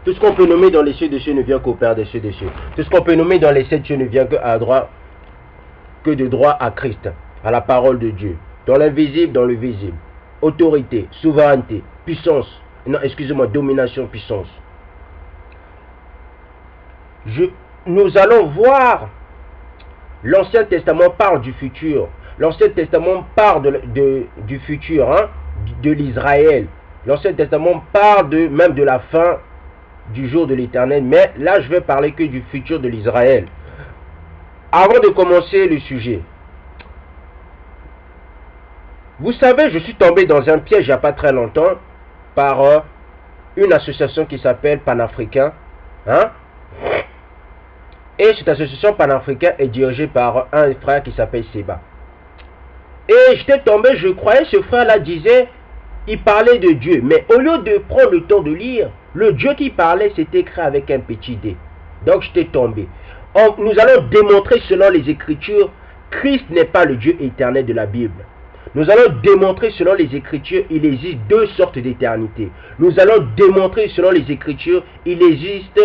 Tout ce qu'on peut nommer dans les cieux des cieux ne vient qu'au Père des cieux des cieux. Tout ce qu'on peut nommer dans les sept cieux ne vient que de droit à Christ, à la parole de Dieu. Dans l'invisible, dans le visible. Autorité, souveraineté, puissance. Non, excusez-moi, domination, puissance. Nous allons voir, l'Ancien Testament parle du futur. L'Ancien Testament parle du futur, hein, de l'Israël. L'Ancien Testament parle même de la fin du jour de l'Éternel. Mais là, je vais parler que du futur de l'Israël. Avant de commencer le sujet, vous savez, je suis tombé dans un piège il n'y a pas très longtemps par une association qui s'appelle Panafricain. Hein? Et cette association panafricaine est dirigée par un frère qui s'appelle Seba. Et j'étais tombé, je croyais ce frère-là disait, il parlait de Dieu. Mais au lieu de prendre le temps de lire, le Dieu qui parlait, c'était écrit avec un petit D. Donc j'étais tombé. Nous allons démontrer selon les Écritures, Christ n'est pas le Dieu éternel de la Bible. Nous allons démontrer selon les Écritures, il existe deux sortes d'éternité. Nous allons démontrer selon les Écritures, il existe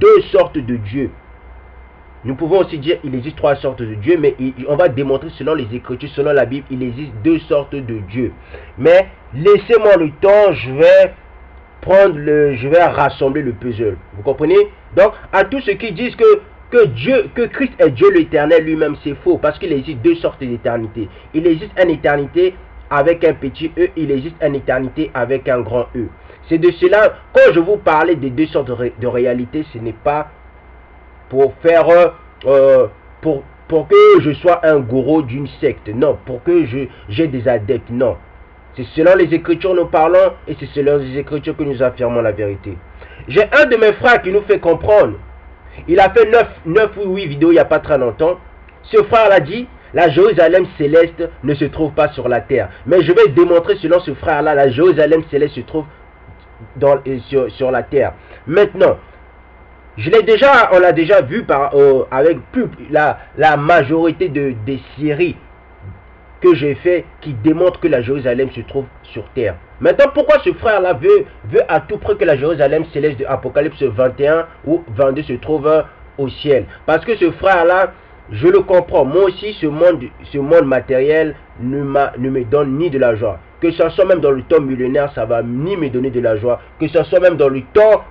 deux sortes de Dieu. Nous pouvons aussi dire qu'il existe trois sortes de Dieu, mais on va démontrer selon les Écritures, selon la Bible, il existe deux sortes de Dieu. Mais laissez-moi le temps, je vais rassembler le puzzle. Vous comprenez? Donc, à tous ceux qui disent que Christ est Dieu l'éternel lui-même, c'est faux, parce qu'il existe deux sortes d'éternité. Il existe une éternité avec un petit E, il existe une éternité avec un grand E. C'est de cela, quand je vous parlais des deux sortes de réalité, ce n'est pas pour faire pour que je sois un gourou d'une secte, non, pour que j'ai des adeptes, non. C'est selon les Écritures nous parlons et c'est selon les Écritures que nous affirmons la vérité. J'ai un de mes frères qui nous fait comprendre. Il a fait 9 ou 8 vidéos il n'y a pas très longtemps. Ce frère l'a dit, la Jérusalem céleste ne se trouve pas sur la terre. Mais je vais démontrer selon ce frère-là, la Jérusalem céleste se trouve sur la terre. Maintenant, on l'a déjà vu avec la majorité des séries que j'ai fait qui démontrent que la Jérusalem se trouve sur terre. Maintenant, pourquoi ce frère-là veut à tout prix que la Jérusalem céleste de Apocalypse 21 ou 22 se trouve au ciel? Parce que ce frère-là, je le comprends. Moi aussi, ce monde matériel ne me donne ni de la joie. Que ce soit même dans le temps millénaire, ça va ni me donner de la joie. Que ce soit même dans le temps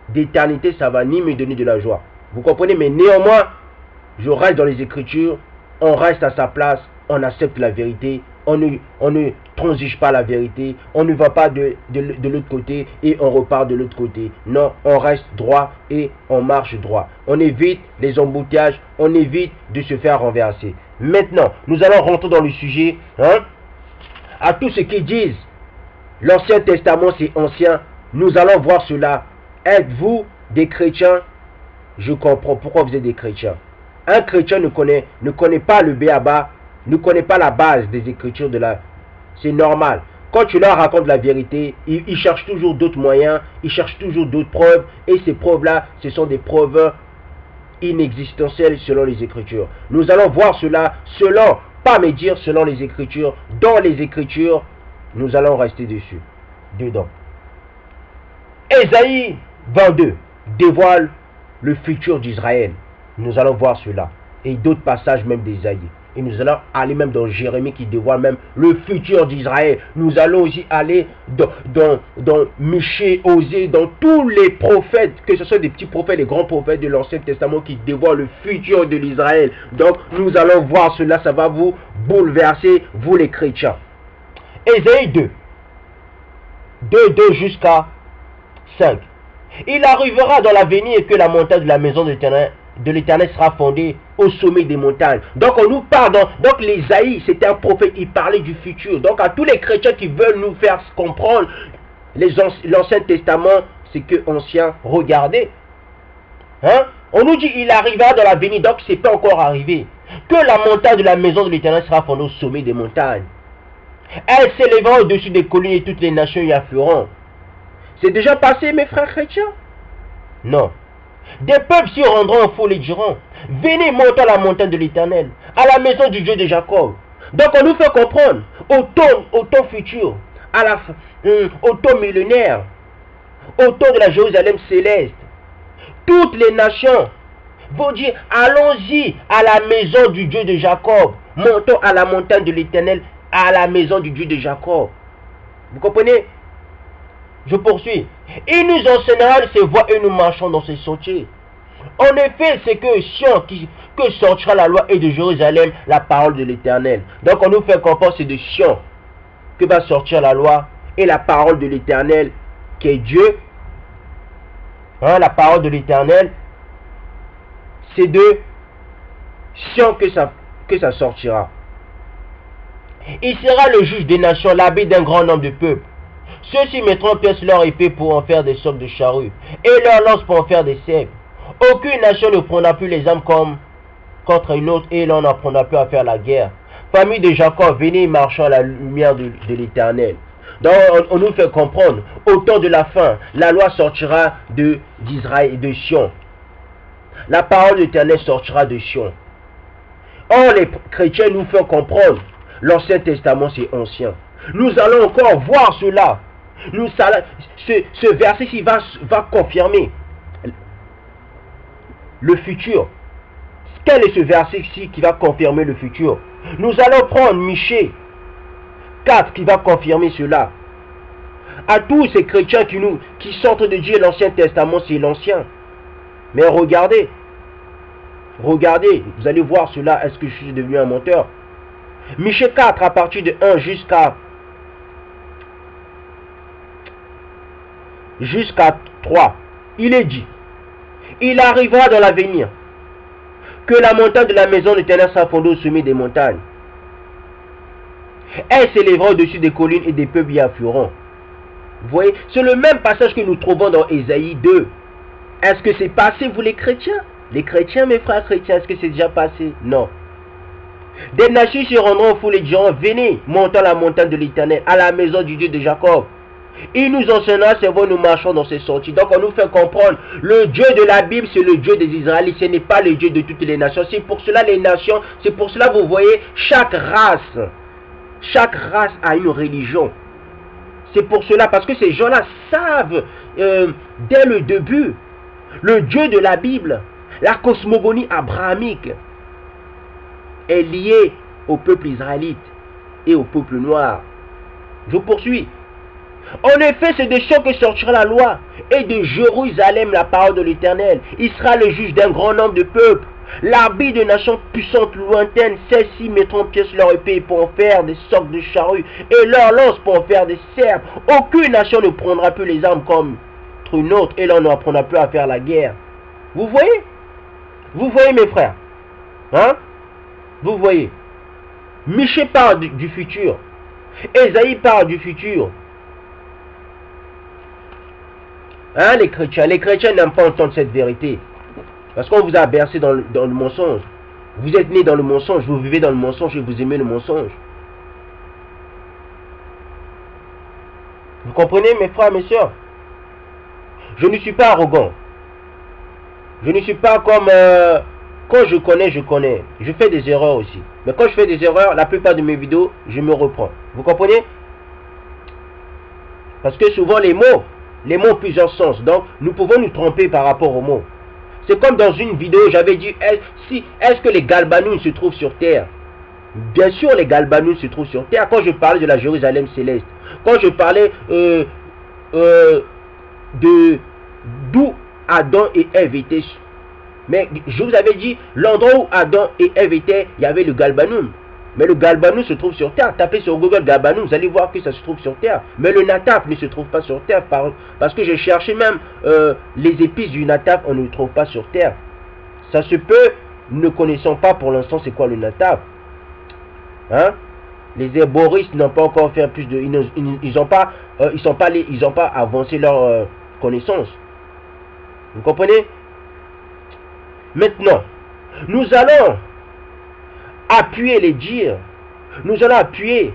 d'éternité, ça va ni me donner de la joie. Vous comprenez? Mais néanmoins, je reste dans les Écritures, on reste à sa place, on accepte la vérité, on ne transige pas la vérité, on ne va pas de l'autre côté et on repart de l'autre côté. Non, on reste droit et on marche droit. On évite les embouteillages, on évite de se faire renverser. Maintenant, nous allons rentrer dans le sujet. Hein? À tous ceux qui disent l'Ancien Testament c'est ancien, nous allons voir cela. Êtes-vous des chrétiens? Je comprends pourquoi vous êtes des chrétiens. Un chrétien ne connaît pas le béaba, ne connaît pas la base des Écritures c'est normal. Quand tu leur racontes la vérité, ils cherchent toujours d'autres moyens, ils cherchent toujours d'autres preuves, et ces preuves-là, ce sont des preuves inexistentielles selon les Écritures. Nous allons voir cela pas me dire selon les Écritures, dans les Écritures, nous allons rester dedans. Ésaïe 22 dévoile le futur d'Israël. Nous allons voir cela. Et d'autres passages même d'Ésaïe. Et nous allons aller même dans Jérémie qui dévoile même le futur d'Israël. Nous allons aussi aller dans Michée, Osée, dans tous les prophètes, que ce soit des petits prophètes, des grands prophètes de l'Ancien Testament qui dévoilent le futur de l'Israël. Donc nous allons voir cela, ça va vous bouleverser, vous les chrétiens. Ésaïe 2 jusqu'à 5. Il arrivera dans l'avenir que la montagne de la maison de l'Éternel sera fondée au sommet des montagnes. Donc on nous parle, donc l'Ésaïe c'était un prophète, il parlait du futur. Donc à tous les chrétiens qui veulent nous faire comprendre l'Ancien Testament, c'est que ancien, regardez. Hein? On nous dit il arrivera dans l'avenir, donc c'est pas encore arrivé. Que la montagne de la maison de l'Éternel sera fondée au sommet des montagnes. Elle s'élèvera au-dessus des collines et toutes les nations y afflueront. C'est déjà passé, mes frères chrétiens? Non. Des peuples s'y rendront en foule et diront, venez monter à la montagne de l'Éternel, à la maison du Dieu de Jacob. Donc on nous fait comprendre, au temps futur, au temps millénaire, autour de la Jérusalem céleste. Toutes les nations vont dire, allons-y à la maison du Dieu de Jacob. Montons à la montagne de l'Éternel, à la maison du Dieu de Jacob. Vous comprenez? Je poursuis. Il nous enseignera ses voies et nous marchons dans ses sentiers. En effet, c'est que Sion que sortira la loi et de Jérusalem la parole de l'Éternel. Donc on nous fait comprendre c'est de Sion que va sortir la loi et la parole de l'Éternel qui est Dieu. Hein, la parole de l'Éternel, c'est de Sion que ça sortira. Il sera le juge des nations, l'abbé d'un grand nombre de peuples. Ceux-ci mettront en pièces leur épée pour en faire des socs de charrues et leur lance pour en faire des cèpes. Aucune nation ne prendra plus les armes contre une autre et l'on n'apprendra plus à faire la guerre. Famille de Jacob, venez marchant à la lumière de l'Éternel. Donc on nous fait comprendre, au temps de la fin, la loi sortira d'Israël et de Sion. La parole de l'Éternel sortira de Sion. Or les chrétiens nous font comprendre, l'Ancien Testament c'est ancien. Nous allons encore voir cela. Ce verset-ci va confirmer le futur. Quel est ce verset-ci qui va confirmer le futur? Nous allons prendre Michée 4 qui va confirmer cela. À tous ces chrétiens qui sont en train de dire l'Ancien Testament, c'est l'ancien. Mais regardez, vous allez voir cela. Est-ce que je suis devenu un menteur? Michée 4 à partir de 1 jusqu'à 3. Il est dit, il arrivera dans l'avenir que la montagne de la maison de l'Éternel sera fondée au sommet des montagnes. Elle s'élèvera au-dessus des collines et des peuples y afflueront. Vous voyez, c'est le même passage que nous trouvons dans Ésaïe 2. Est-ce que c'est passé, vous les chrétiens? Les chrétiens, mes frères chrétiens, est-ce que c'est déjà passé? Non. Des nations se rendront au foule et diront, venez, montons la montagne de l'Éternel, à la maison du Dieu de Jacob. Il nous enseignera, c'est bon, nous marchons dans ses sentiers. Donc on nous fait comprendre, le Dieu de la Bible, c'est le Dieu des Israélites, ce n'est pas le Dieu de toutes les nations. C'est pour cela les nations, c'est pour cela vous voyez, chaque race a une religion. C'est pour cela, parce que ces gens-là savent, dès le début, le Dieu de la Bible, la cosmogonie abrahamique, est liée au peuple israélite et au peuple noir. Je poursuis. En effet, c'est de Sion que sortira la loi, et de Jérusalem la parole de l'Éternel. Il sera le juge d'un grand nombre de peuples. L'arbitre de nations puissantes lointaines, celles-ci mettront en pièces leur épée pour en faire des socs de charrues, et leur lance pour en faire des serpes. Aucune nation ne prendra plus les armes comme une autre, et l'on n'apprendra plus à faire la guerre. Vous voyez? Vous voyez, mes frères? Hein? Vous voyez? Michée parle du futur. Ésaïe parle du futur. Hein, les chrétiens n'aiment pas entendre cette vérité. Parce qu'on vous a bercé dans le mensonge. Vous êtes nés dans le mensonge, vous vivez dans le mensonge et vous aimez le mensonge. Vous comprenez, mes frères, mes sœurs? Je ne suis pas arrogant. Je ne suis pas comme... quand je connais, je connais. Je fais des erreurs aussi. Mais quand je fais des erreurs, la plupart de mes vidéos, je me reprends. Vous comprenez? Parce que souvent les mots ont plusieurs sens. Donc, nous pouvons nous tromper par rapport aux mots. C'est comme dans une vidéo, j'avais dit, est-ce que les Galbanounes se trouvent sur terre? Bien sûr, les Galbanounes se trouvent sur terre. Quand je parlais de la Jérusalem céleste, quand je parlais d'où Adam et Ève étaient. Mais je vous avais dit, l'endroit où Adam et Ève étaient, il y avait le Galbanoum. Mais le Galbanoum se trouve sur terre. Tapez sur Google Galbanoum, vous allez voir que ça se trouve sur terre. Mais le Nataf ne se trouve pas sur terre. Parce que j'ai cherché même les épices du Nataf, on ne le trouve pas sur terre. Ça se peut, nous ne connaissons pas pour l'instant c'est quoi le Nataf. Hein? Les herboristes n'ont pas encore fait plus de... Ils n'ont pas avancé leur connaissance. Vous comprenez? Maintenant, nous allons appuyer les dires. Nous allons appuyer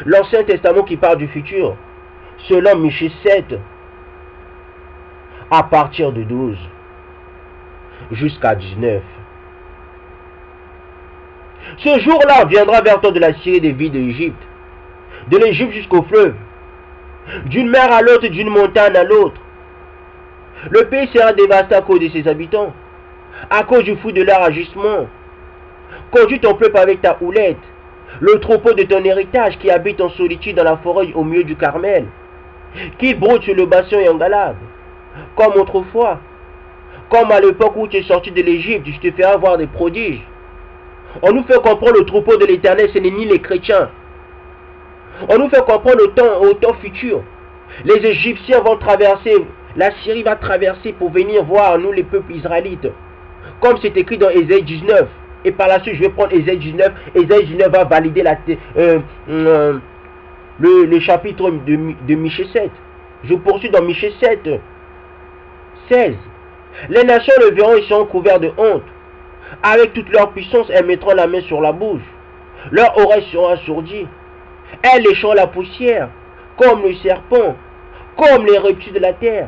l'Ancien Testament qui parle du futur. Selon Michée 7, à partir de 12 jusqu'à 19. Ce jour-là viendra vers toi de la Syrie des villes d'Égypte, de l'Égypte jusqu'au fleuve, d'une mer à l'autre, d'une montagne à l'autre. Le pays sera dévasté à cause de ses habitants, à cause du fruit de leur agissement. Conduis ton peuple avec ta houlette, le troupeau de ton héritage qui habite en solitude dans la forêt au milieu du Carmel, qui broute sur le bastion et en Galade, comme autrefois, comme à l'époque où tu es sorti de l'Égypte, je te ferai voir des prodiges. On nous fait comprendre le troupeau de l'Éternel, ce n'est ni les chrétiens. On nous fait comprendre au temps futur. Les Égyptiens vont traverser, la Syrie va traverser pour venir voir nous les peuples israélites. Comme c'est écrit dans Ésaïe 19. Et par la suite, je vais prendre Ésaïe 19. Ésaïe 19 va valider le chapitre de Michée 7. Je poursuis dans Michée 7, 16. Les nations le verront et seront couverts de honte. Avec toute leur puissance, elles mettront la main sur la bouche. Leurs oreilles seront assourdies. Elles lécheront la poussière, comme le serpent, comme les reptiles de la terre.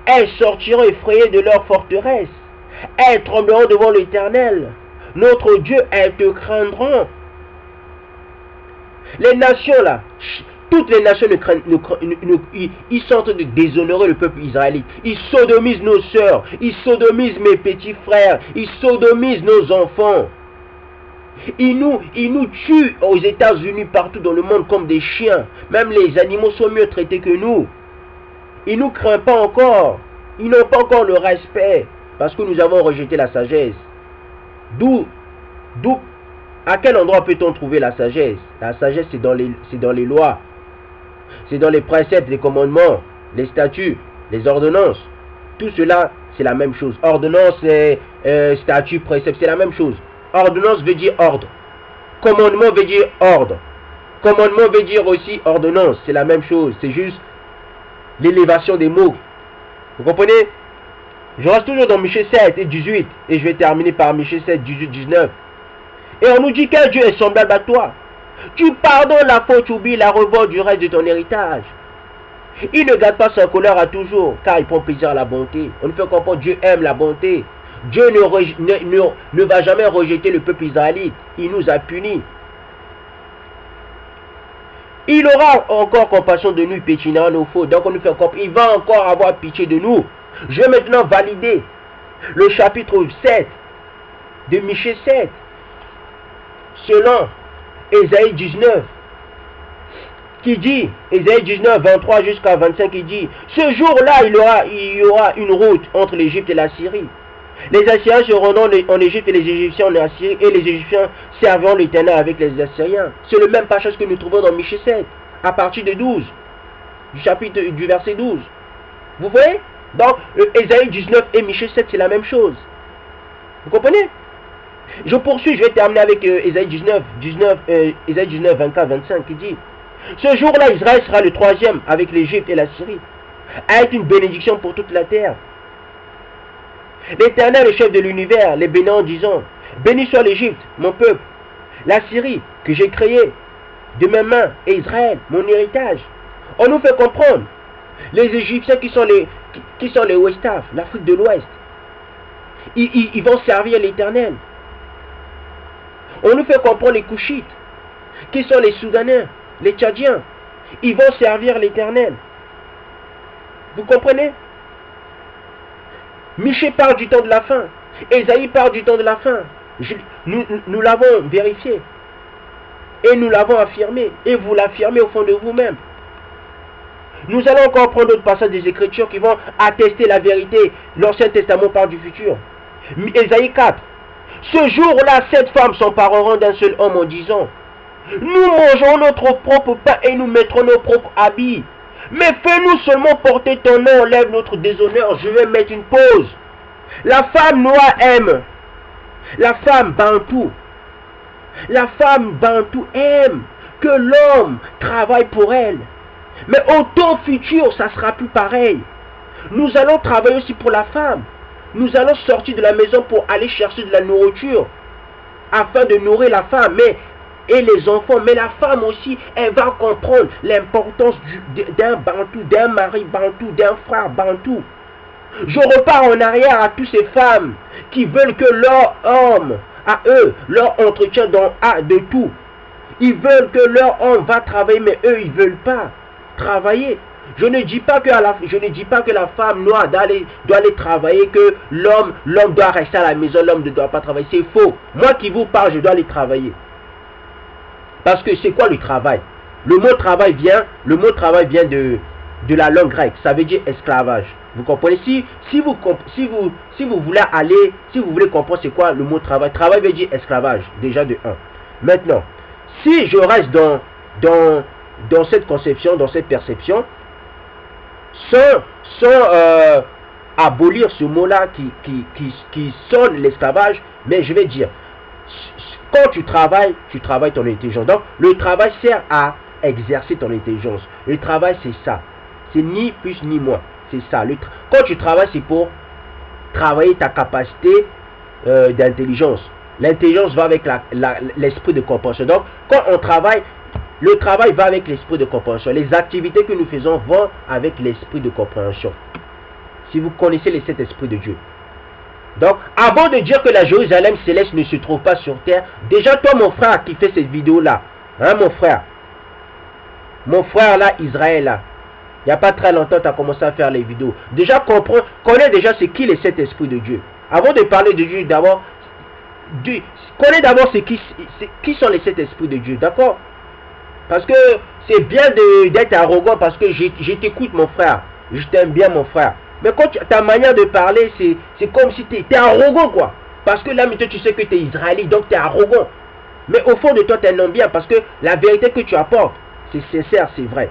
Elles sortiront effrayées de leur forteresse. Elles trembleront devant l'Éternel, notre Dieu, elles te craindront. Les nations là, toutes les nations ils sont en train de déshonorer le peuple israélite. Ils sodomisent nos sœurs, ils sodomisent mes petits frères, ils sodomisent nos enfants. Ils nous tuent aux États-Unis, partout dans le monde comme des chiens. Même les animaux sont mieux traités que nous. Ils ne nous craignent pas encore. Ils n'ont pas encore le respect. Parce que nous avons rejeté la sagesse. À quel endroit peut-on trouver la sagesse? La sagesse, c'est dans les lois. C'est dans les préceptes, les commandements, les statuts, les ordonnances. Tout cela, c'est la même chose. Ordonnance, statut, précepte, c'est la même chose. Ordonnance veut dire ordre. Commandement veut dire ordre. Commandement veut dire aussi ordonnance. C'est la même chose. C'est juste l'élévation des mots. Vous comprenez? Je reste toujours dans Michée 7 et 18. Et je vais terminer par Michée 7, 18, 19. Et on nous dit qu'un Dieu est semblable à toi. Tu pardonnes la faute, tu oublies la révolte du reste de ton héritage. Il ne garde pas sa colère à toujours, car il prend plaisir à la bonté. On nous fait comprendre Dieu aime la bonté. Dieu ne va jamais rejeter le peuple israélite. Il nous a punis. Il aura encore compassion de nous, péchinant nos fautes. Donc on nous fait comprendre, il va encore avoir pitié de nous. Je vais maintenant valider le chapitre 7 de Michée 7. Selon Ésaïe 19. Qui dit, Ésaïe 19, 23 jusqu'à 25, il dit, ce jour-là, il y aura une route entre l'Égypte et la Syrie. Les Assyriens se rendront en Égypte et les Égyptiens en Assyrie, et les Égyptiens serviront l'Éternel avec les Assyriens. C'est le même passage que nous trouvons dans Michée 7, à partir de 12, du verset 12. Vous voyez? Donc, Ésaïe 19 et Michée 7, c'est la même chose. Vous comprenez? Je poursuis, je vais terminer avec Ésaïe 19, 24, 25, qui dit, ce jour-là, Israël sera le troisième avec l'Égypte et la Syrie, à être une bénédiction pour toute la terre. L'Éternel, le chef de l'univers, les bénit en disant, béni soit l'Égypte, mon peuple, la Syrie, que j'ai créée de mes mains, et Israël, mon héritage. On nous fait comprendre, les Égyptiens qui sont les Westaf, l'Afrique de l'Ouest, ils vont servir l'Éternel. On nous fait comprendre les Couchites, qui sont les Soudanais, les Tchadiens, ils vont servir l'Éternel. Vous comprenez? Michée parle du temps de la fin. Ésaïe parle du temps de la fin. Nous l'avons vérifié. Et nous l'avons affirmé. Et vous l'affirmez au fond de vous-même. Nous allons encore prendre d'autres passages des Écritures qui vont attester la vérité. L'Ancien Testament parle du futur. Ésaïe 4. Ce jour-là, 7 femmes s'empareront d'un seul homme en disant, nous mangerons notre propre pain et nous mettrons nos propres habits. Mais fais-nous seulement porter ton nom, enlève notre déshonneur. Je vais mettre une pause. La femme noire aime. La femme bantou. La femme bantou aime que l'homme travaille pour elle. Mais au temps futur, ça sera plus pareil. Nous allons travailler aussi pour la femme. Nous allons sortir de la maison pour aller chercher de la nourriture afin de nourrir la femme et les enfants. Mais la femme aussi, elle va comprendre l'importance d'un bantou, d'un mari bantou, d'un frère bantou. Je repars en arrière à toutes ces femmes qui veulent que leur homme, à eux, leur entretien de tout. Ils veulent que leur homme va travailler, mais eux, ils ne veulent pas travailler. Je ne dis pas que la femme noire doit aller travailler, que l'homme doit rester à la maison, l'homme ne doit pas travailler. C'est faux. Moi qui vous parle, je dois aller travailler. Parce que c'est quoi le travail? Le mot travail vient de la langue grecque. Ça veut dire esclavage. Vous comprenez? Si vous voulez comprendre c'est quoi le mot travail, travail veut dire esclavage, déjà de 1. Maintenant, si je reste dans cette conception, dans cette perception, sans abolir ce mot-là qui sonne l'esclavage, mais je vais dire, quand tu travailles ton intelligence. Donc, le travail sert à exercer ton intelligence. Le travail, c'est ça. C'est ni plus ni moins. C'est ça. Quand tu travailles, c'est pour travailler ta capacité d'intelligence. L'intelligence va avec l'esprit de compréhension. Donc, quand on travaille, le travail va avec l'esprit de compréhension. Les activités que nous faisons vont avec l'esprit de compréhension. Si vous connaissez les 7 esprits de Dieu. Donc, avant de dire que la Jérusalem céleste ne se trouve pas sur terre, déjà toi, mon frère qui fait cette vidéo-là, hein, mon frère là, Israël là, il n'y a pas très longtemps, tu as commencé à faire les vidéos. Déjà, connais déjà c'est qui les 7 esprits de Dieu. Avant de parler de Dieu, d'abord, connais d'abord qui sont les 7 esprits de Dieu, d'accord? Parce que c'est bien d'être arrogant, parce que je t'écoute, mon frère. Je t'aime bien, mon frère. Mais quand ta manière de parler, c'est comme si tu es arrogant, quoi. Parce que là, maintenant, tu sais que tu es israélite, donc tu es arrogant. Mais au fond de toi, tu es un homme bien, parce que la vérité que tu apportes, c'est sincère, c'est vrai.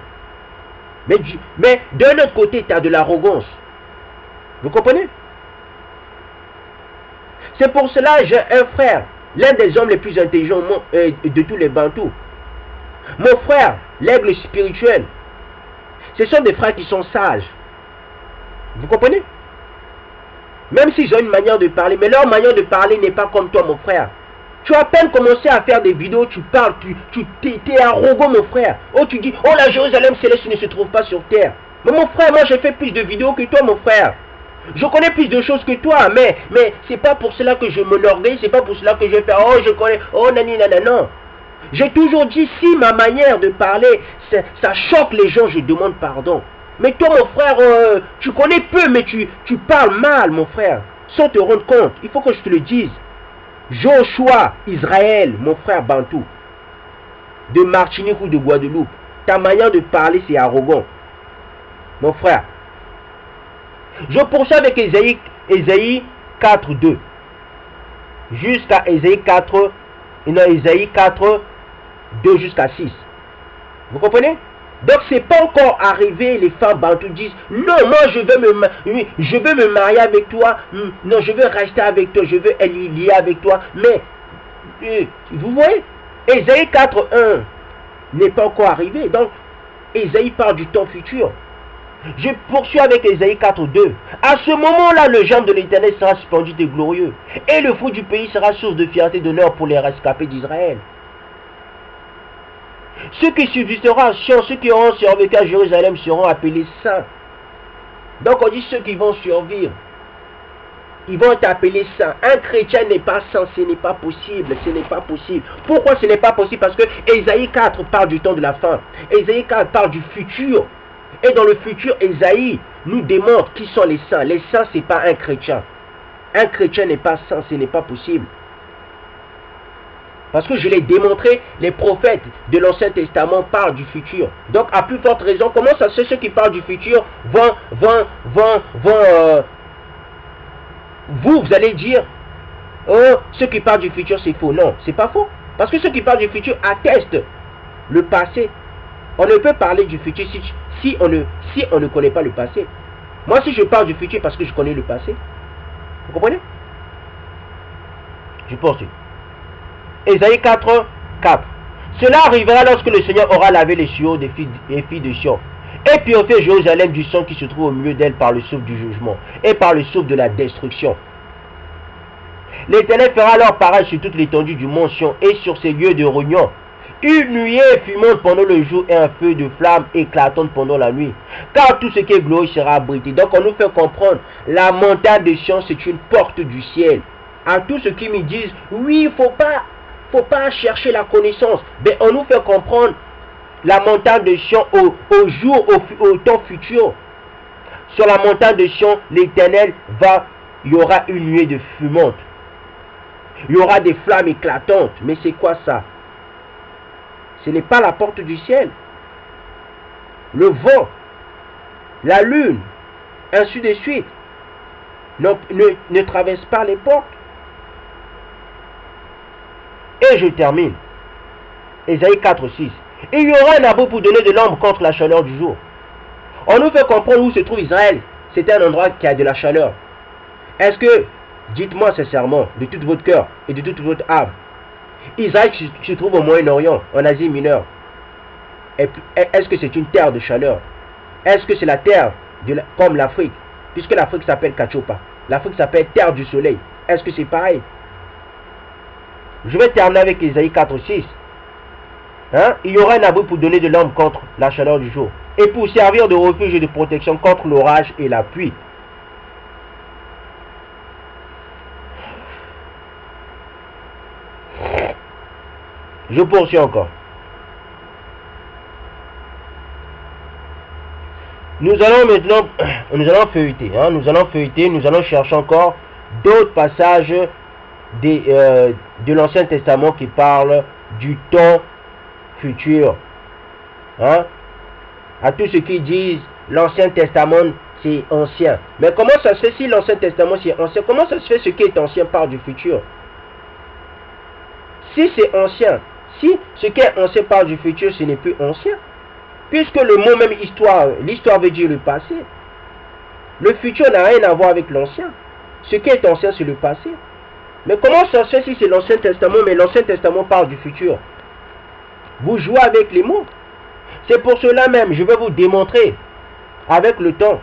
Mais d'un autre côté, tu as de l'arrogance. Vous comprenez? C'est pour cela que j'ai un frère, l'un des hommes les plus intelligents de tous les Bantous. Mon frère, l'aigle spirituel. Ce sont des frères qui sont sages. Vous comprenez? Même s'ils ont une manière de parler, mais leur manière de parler n'est pas comme toi, mon frère. Tu as à peine commencé à faire des vidéos, tu parles, tu es arrogant, mon frère. Oh, tu dis, oh, la Jérusalem céleste ne se trouve pas sur terre. Mais mon frère, moi j'ai fait plus de vidéos que toi, mon frère. Je connais plus de choses que toi, mais c'est pas pour cela que je m'enorgueille, c'est pas pour cela que je vais faire, oh, je connais, oh, nani, non. J'ai toujours dit, si ma manière de parler, ça choque les gens, je demande pardon. Mais toi, mon frère, tu connais peu, mais tu parles mal, mon frère, sans te rendre compte. Il faut que je te le dise. Joshua, Israël, mon frère Bantou, de Martinique ou de Guadeloupe, ta manière de parler, c'est arrogant. Mon frère. Je poursuis avec Ésaïe 4, 2. Jusqu'à Ésaïe 4, Ésaïe 4, 2 jusqu'à 6. Vous comprenez? Donc c'est pas encore arrivé, les femmes bantoues disent non, moi je veux me marier avec toi, non, je veux rester avec toi, je veux être lié avec toi. Mais vous voyez, Ésaïe 4.1 n'est pas encore arrivé. Donc Ésaïe parle du temps futur. Je poursuis avec Ésaïe 4.2. À ce moment-là, le jambe de l'Éternel sera splendide et glorieux, et le fruit du pays sera source de fierté et d'honneur pour les rescapés d'Israël. Ceux qui subsisteront, ceux qui auront survécu à Jérusalem seront appelés saints. Donc on dit ceux qui vont survivre, ils vont être appelés saints. Un chrétien n'est pas saint, ce n'est pas possible, ce n'est pas possible. Pourquoi ce n'est pas possible? Parce que Ésaïe 4 parle du temps de la fin. Ésaïe 4 parle du futur. Et dans le futur, Ésaïe nous démontre qui sont les saints. Les saints, ce n'est pas un chrétien. Un chrétien n'est pas saint, ce n'est pas possible. Parce que je l'ai démontré, les prophètes de l'Ancien Testament parlent du futur. Donc, à plus forte raison, comment ça se fait ceux qui parlent du futur vous allez dire, oh, ceux qui parlent du futur, c'est faux. Non, c'est pas faux. Parce que ceux qui parlent du futur attestent le passé. On ne peut parler du futur si on ne connaît pas le passé. Moi, si je parle du futur parce que je connais le passé, vous comprenez? Je poursuis. Ésaïe 4, 4. Cela arrivera lorsque le Seigneur aura lavé les sueurs des filles de Sion et purifié Jérusalem du sang qui se trouve au milieu d'elle par le souffle du jugement et par le souffle de la destruction. L'Éternel fera alors pareil sur toute l'étendue du mont Sion et sur ses lieux de réunion. Une nuée fumante pendant le jour et un feu de flamme éclatante pendant la nuit. Car tout ce qui est glorieux sera abrité. Donc on nous fait comprendre, la montagne de Sion c'est une porte du ciel. À tous ceux qui me disent, oui, faut pas chercher la connaissance. Mais on nous fait comprendre la montagne de Sion au temps futur. Sur la montagne de Sion, l'Éternel il y aura une nuée de fumante. Il y aura des flammes éclatantes. Mais c'est quoi ça? Ce n'est pas la porte du ciel. Le vent, la lune, ainsi de suite, ne traversent pas les portes. Et je termine. Ésaïe 4:6. Il y aura un abri pour donner de l'ombre contre la chaleur du jour. On nous fait comprendre où se trouve Israël. C'est un endroit qui a de la chaleur. Est-ce que, dites-moi sincèrement, de tout votre cœur et de toute votre âme, Israël se trouve au Moyen-Orient, en Asie mineure. Est-ce que c'est une terre de chaleur? Est-ce que c'est la terre comme l'Afrique? Puisque l'Afrique s'appelle Kachopa. L'Afrique s'appelle terre du soleil. Est-ce que c'est pareil? Je vais terminer avec Ésaïe 4:6. Il y aura un abri pour donner de l'ombre contre la chaleur du jour, et pour servir de refuge et de protection contre l'orage et la pluie. Je poursuis encore. Nous allons maintenant feuilleter. Nous allons chercher encore d'autres passages de l'Ancien Testament qui parlent du temps futur. À tous ceux qui disent l'Ancien Testament c'est ancien. Mais comment ça se fait si l'Ancien Testament c'est ancien? Comment ça se fait ce qui est ancien parle du futur? Si c'est ancien, si ce qui est ancien parle du futur, ce n'est plus ancien. Puisque le mot même histoire, l'histoire veut dire le passé. Le futur n'a rien à voir avec l'ancien. Ce qui est ancien, c'est le passé. Mais comment ça se fait si c'est l'Ancien Testament, mais l'Ancien Testament parle du futur? Vous jouez avec les mots. C'est pour cela même, je vais vous démontrer, avec le temps,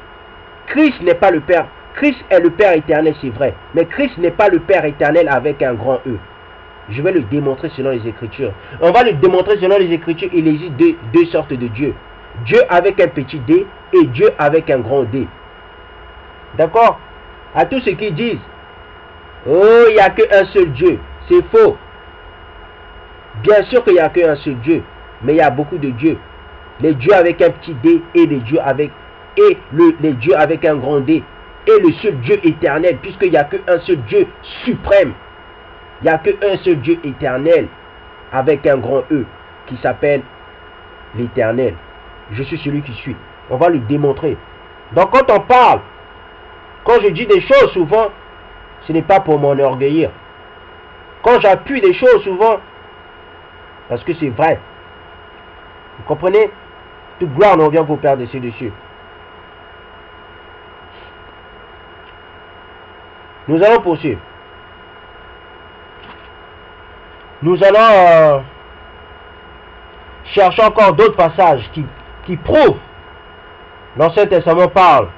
Christ n'est pas le Père. Christ est le Père éternel, c'est vrai. Mais Christ n'est pas le Père éternel avec un grand E. Je vais le démontrer selon les Écritures. On va le démontrer selon les Écritures. Il existe deux sortes de Dieu. Dieu avec un petit D et Dieu avec un grand D. D'accord? À tous ceux qui disent, oh, il n'y a qu'un seul Dieu. C'est faux. Bien sûr qu'il n'y a qu'un seul Dieu. Mais il y a beaucoup de dieux. Les dieux avec un petit D et les dieux avec, les dieux avec un grand D. Et le seul Dieu éternel. Puisqu'il n'y a qu'un seul Dieu suprême. Il n'y a qu'un seul Dieu éternel avec un grand E qui s'appelle l'Éternel. Je suis celui qui suis. On va le démontrer. Donc quand on parle, quand je dis des choses souvent, ce n'est pas pour m'enorgueillir. Quand j'appuie des choses souvent, parce que c'est vrai. Vous comprenez? Toute gloire ne revient qu'au Père des cieux dessus. Nous allons poursuivre. Nous allons chercher encore d'autres passages qui prouvent. L'Ancien Testament parle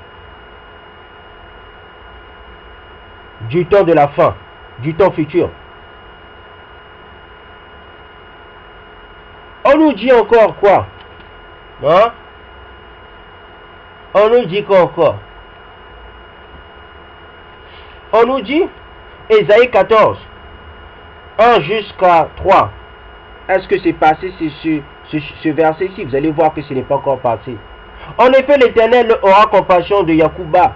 du temps de la fin, du temps futur. On nous dit encore quoi? On nous dit quoi encore? On nous dit, Ésaïe 14, 1 jusqu'à 3. Est-ce que c'est passé ce verset-ci? Vous allez voir que ce n'est pas encore passé. En effet, l'Éternel aura compassion de Yacouba.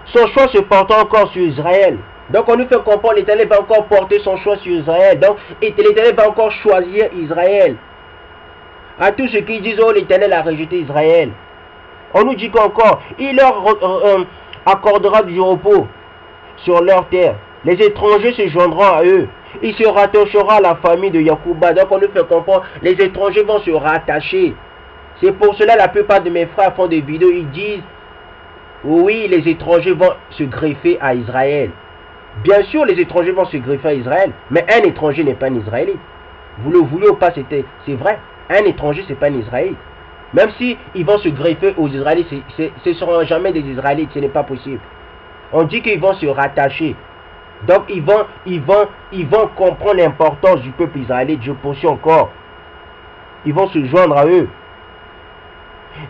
Son choix se portant encore sur Israël. Donc on nous fait comprendre, l'Éternel va encore porter son choix sur Israël. Donc l'Éternel va encore choisir Israël. À tous ceux qui disent, oh, l'Éternel a rejeté Israël. On nous dit qu'encore, il leur accordera du repos sur leur terre. Les étrangers se joindront à eux. Il se rattachera à la famille de Yacouba. Donc on nous fait comprendre, les étrangers vont se rattacher. C'est pour cela la plupart de mes frères font des vidéos, ils disent, oui, les étrangers vont se greffer à Israël. Bien sûr, les étrangers vont se greffer à Israël, mais un étranger n'est pas un Israélite. Vous le voulez ou pas, c'est vrai. Un étranger, c'est pas un Israélite. Même si ils vont se greffer aux Israélites, ce ne seront jamais des Israélites, ce n'est pas possible. On dit qu'ils vont se rattacher. Donc ils vont comprendre l'importance du peuple israélite. Je poursuis encore. Ils vont se joindre à eux.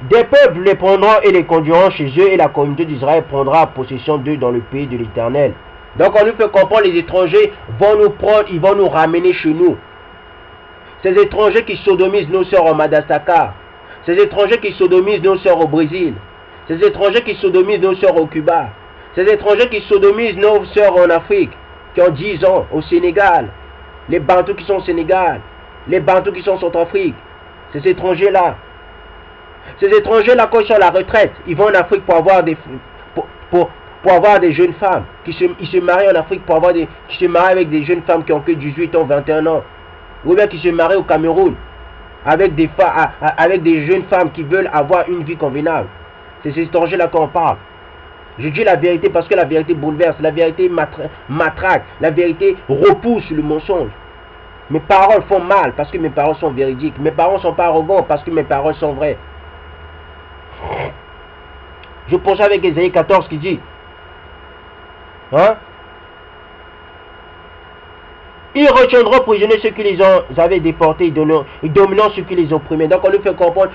Des peuples les prendront et les conduiront chez eux, et la communauté d'Israël prendra possession d'eux dans le pays de l'Éternel. Donc on nous fait comprendre, les étrangers vont nous prendre, ils vont nous ramener chez nous. Ces étrangers qui sodomisent nos sœurs en Madagascar. Ces étrangers qui sodomisent nos sœurs au Brésil. Ces étrangers qui sodomisent nos sœurs au Cuba. Ces étrangers qui sodomisent nos sœurs en Afrique, qui ont 10 ans, au Sénégal. Les Bantous qui sont au Sénégal. Les Bantous qui sont en Centrafrique. Ces étrangers-là. Ces étrangers-là, quand ils sont à la retraite, ils vont en Afrique pour avoir des, pour avoir des jeunes femmes. Ils se marient en Afrique pour avoir qui se marient avec des jeunes femmes qui ont que 18 ans, 21 ans. Ou bien qui se marient au Cameroun avec des jeunes femmes qui veulent avoir une vie convenable. C'est ces étrangers-là qu'on parle. Je dis la vérité parce que la vérité bouleverse, la vérité matraque, la vérité repousse le mensonge. Mes paroles font mal parce que mes paroles sont véridiques. Mes paroles ne sont pas arrogantes parce que mes paroles sont vraies. Je poursuis avec Ésaïe 14 qui dit, hein? Ils retiendront prisonniers ceux qui les avaient déportés, dominant ceux qui les opprimaient. Donc on nous fait comprendre,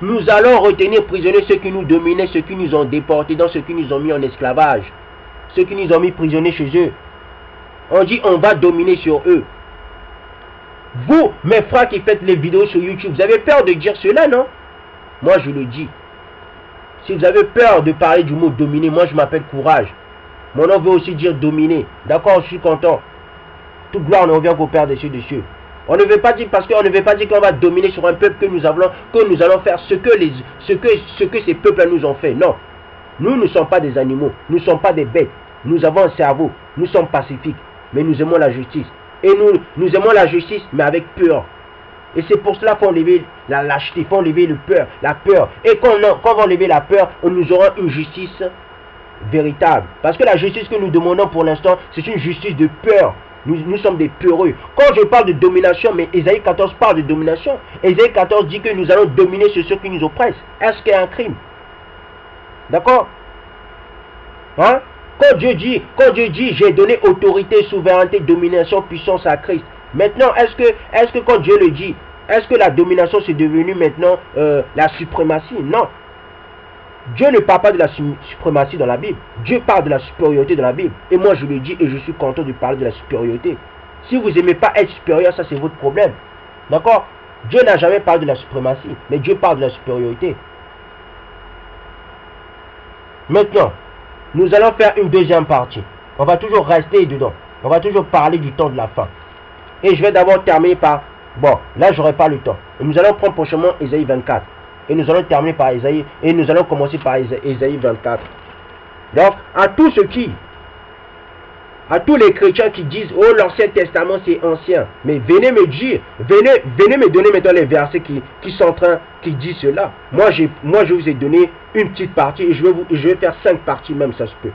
nous allons retenir prisonniers ceux qui nous dominaient, ceux qui nous ont déportés, dans ceux qui nous ont mis en esclavage, ceux qui nous ont mis prisonniers chez eux. On dit on va dominer sur eux. Vous, mes frères qui faites les vidéos sur YouTube, vous avez peur de dire cela, non? Moi je le dis. Si vous avez peur de parler du mot dominer, moi je m'appelle Courage. Mon nom veut aussi dire dominer. D'accord, je suis content. Toute gloire ne revient qu'au Père des cieux. On ne veut pas dire, parce qu'on ne veut pas dire qu'on va dominer sur un peuple que nous allons faire ce que ces peuples nous ont fait. Non. Nous ne sommes pas des animaux. Nous ne sommes pas des bêtes. Nous avons un cerveau. Nous sommes pacifiques. Mais nous aimons la justice. Et nous aimons la justice, mais avec peur. Et c'est pour cela qu'il faut enlever la lâcheté, il faut enlever la peur. Et quand on va enlever la peur, nous aurons une justice véritable. Parce que la justice que nous demandons pour l'instant, c'est une justice de peur. Nous sommes des peureux. Quand je parle de domination, mais Ésaïe 14 parle de domination. Ésaïe 14 dit que nous allons dominer sur ceux qui nous oppressent. Est-ce qu'il y a un crime? D'accord? Hein? Quand Dieu dit, j'ai donné autorité, souveraineté, domination, puissance à Christ. Maintenant, est-ce que quand Dieu le dit, est-ce que la domination c'est devenu maintenant la suprématie? Non. Dieu ne parle pas de la suprématie dans la Bible. Dieu parle de la supériorité dans la Bible. Et moi je le dis et je suis content de parler de la supériorité. Si vous n'aimez pas être supérieur, ça c'est votre problème. D'accord? Dieu n'a jamais parlé de la suprématie, mais Dieu parle de la supériorité. Maintenant, nous allons faire une deuxième partie. On va toujours rester dedans. On va toujours parler du temps de la fin. Et je vais d'abord terminer par... Bon, là j'aurai pas le temps. Et nous allons prendre prochainement Ésaïe 24. Et nous allons terminer par Ésaïe. Et nous allons commencer par Ésaïe 24. Donc, à tous les chrétiens qui disent, oh l'Ancien Testament c'est ancien. Mais venez me dire, venez me donner maintenant les versets qui disent cela. Moi je vous ai donné une petite partie et je vais faire 5 parties même, ça se peut.